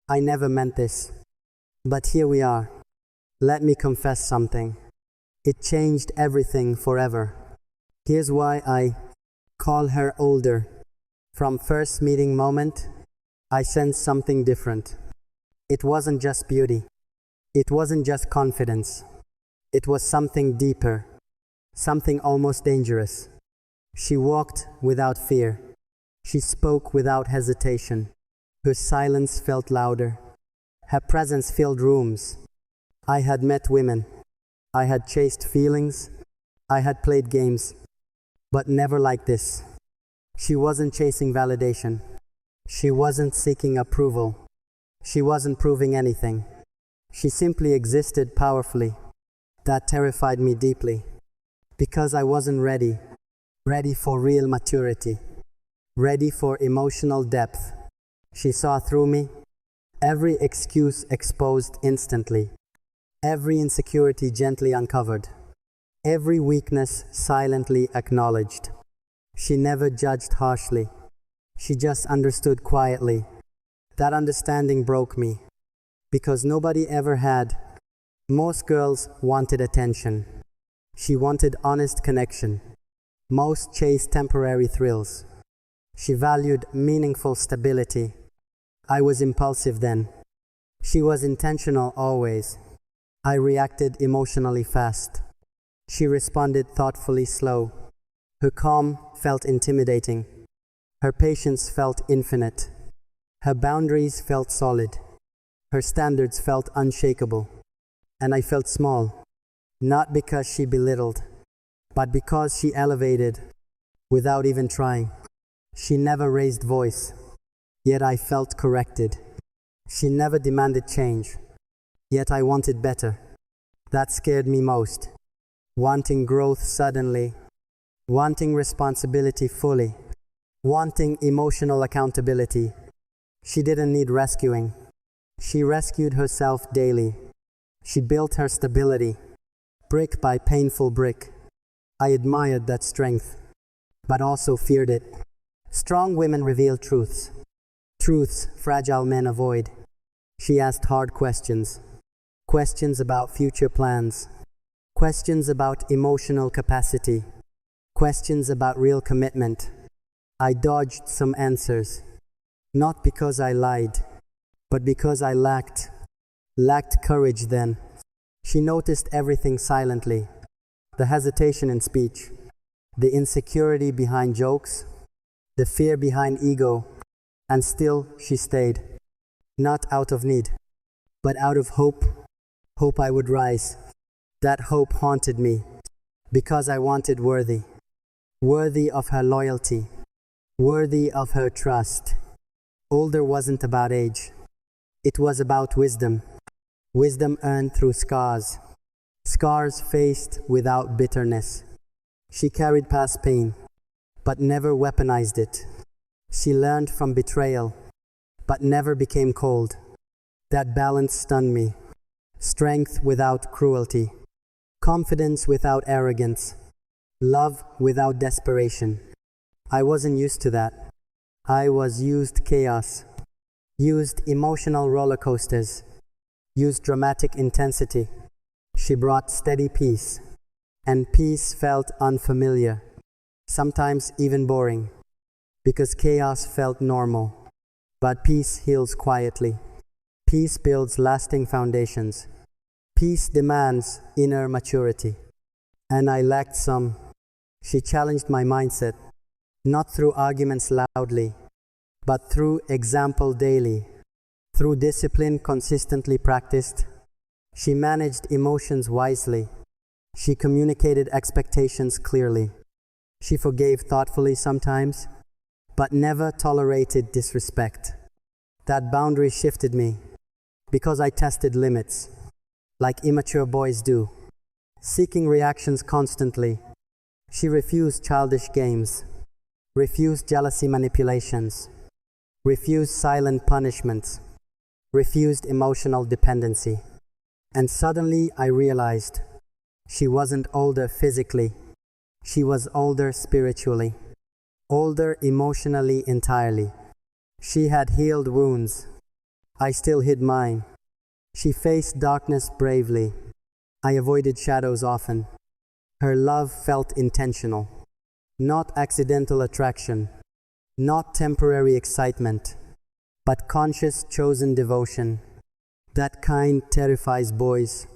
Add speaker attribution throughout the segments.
Speaker 1: I never meant this. But here we are. Let me confess something. It changed everything forever. Here's why I call her older. From first meeting moment, I sensed something different. It wasn't just beauty. It wasn't just confidence. It was something deeper, something almost dangerous. She walked without fear. She spoke without hesitation. Her silence felt louder. Her presence filled rooms. I had met women. I had chased feelings. I had played games. But never like this. She wasn't chasing validation. She wasn't seeking approval. She wasn't proving anything. She simply existed powerfully. That terrified me deeply. Because I wasn't ready. Ready for real maturity. Ready for emotional depth. She saw through me. Every excuse exposed instantly. Every insecurity gently uncovered. Every weakness silently acknowledged. She never judged harshly. She just understood quietly. That understanding broke me. Because nobody ever had. Most girls wanted attention. She wanted honest connection. Most chased temporary thrills. She valued meaningful stability. I was impulsive then. She was intentional always. I reacted emotionally fast. She responded thoughtfully slow. Her calm felt intimidating. Her patience felt infinite. Her boundaries felt solid. Her standards felt unshakable. And I felt small. Not because she belittled, but because she elevated without even trying. She never raised voice, yet I felt corrected. She never demanded change, yet I wanted better. That scared me most. Wanting growth suddenly, wanting responsibility fully, wanting emotional accountability. She didn't need rescuing. She rescued herself daily. She built her stability, brick by painful brick. I admired that strength, but also feared it. Strong women reveal truths. Truths fragile men avoid. She asked hard questions. Questions about future plans. Questions about emotional capacity. Questions about real commitment. I dodged some answers. Not because I lied, but because I lacked courage then. She noticed everything silently. The hesitation in speech. The insecurity behind jokes. The fear behind ego. And still she stayed. Not out of need, but out of hope. Hope I would rise. That hope haunted me. Because I wanted worthy. Worthy of her loyalty. Worthy of her trust. Older wasn't about age. It was about wisdom. Wisdom earned through scars. Scars faced without bitterness. She carried past pain, but never weaponized it. She learned from betrayal, but never became cold. That balance stunned me. Strength without cruelty. Confidence without arrogance. Love without desperation. I wasn't used to that. I was used chaos. Used emotional roller coasters. Used dramatic intensity. She brought steady peace. And peace felt unfamiliar. Sometimes even boring. Because chaos felt normal. But peace heals quietly. Peace builds lasting foundations. Peace demands inner maturity. And I lacked some. She challenged my mindset, not through arguments loudly, but through example daily. Through discipline consistently practiced. She managed emotions wisely. She communicated expectations clearly. She forgave thoughtfully sometimes, but never tolerated disrespect. That boundary shifted me, because I tested limits, like immature boys do, seeking reactions constantly. She refused childish games, refused jealousy manipulations, refused silent punishments, refused emotional dependency. And suddenly I realized she wasn't older physically, she was older spiritually, older emotionally entirely. She had healed wounds, I still hid mine. She faced darkness bravely. I avoided shadows often. Her love felt intentional, not accidental attraction, not temporary excitement, but conscious chosen devotion. That kind terrifies boys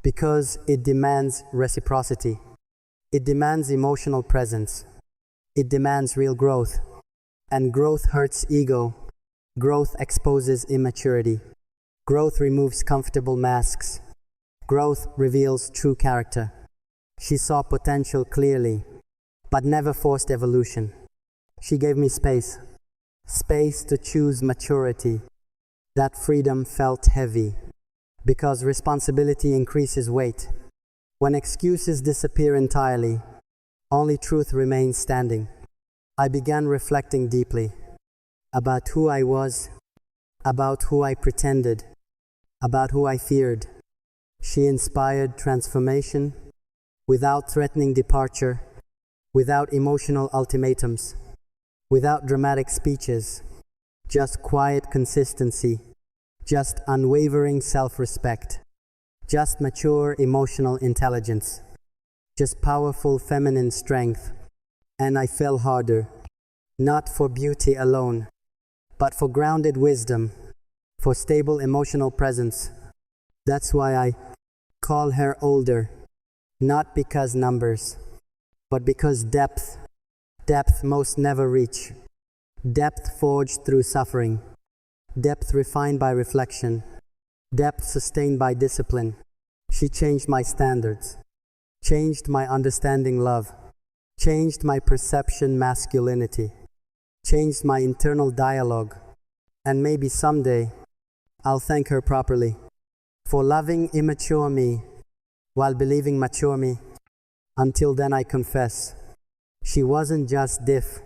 Speaker 1: because it demands reciprocity. It demands emotional presence. It demands real growth. And growth hurts ego. Growth exposes immaturity. Growth removes comfortable masks. Growth reveals true character. She saw potential clearly, but never forced evolution. She gave me space. Space to choose maturity. That freedom felt heavy, because responsibility increases weight. When excuses disappear entirely, only truth remains standing. I began reflecting deeply about who I was, about who I pretended, about who I feared. She inspired transformation without threatening departure, without emotional ultimatums, without dramatic speeches, just quiet consistency, just unwavering self-respect, just mature emotional intelligence, just powerful feminine strength. And I fell harder, not for beauty alone, but for grounded wisdom, for stable emotional presence. That's why I call her older, not because numbers, but because depth most never reach. Depth forged through suffering. Depth refined by reflection. Depth sustained by discipline. She changed my standards. Changed my understanding love. Changed my perception masculinity. Changed my internal dialogue. And maybe someday, I'll thank her properly for loving immature me while believing mature me. Until then, I confess, she wasn't just diff.